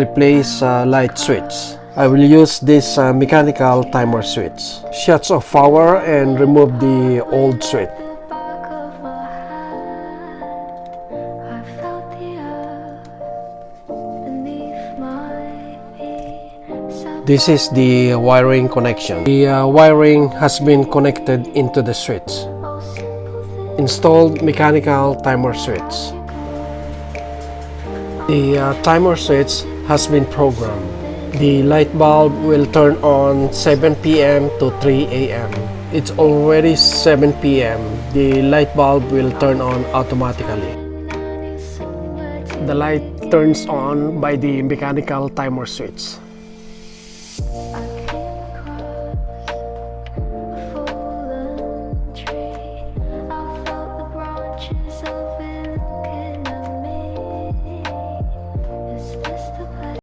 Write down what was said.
Replace light switch. I will use this mechanical timer switch. Shuts off power and remove the old switch. This is the wiring connection. The wiring has been connected into the switch. Installed mechanical timer switch. The timer switch has been programmed. The light bulb will turn on 7 p.m. to 3 a.m. It's already 7 p.m. The light bulb will turn on automatically. The light turns on by the mechanical timer switch.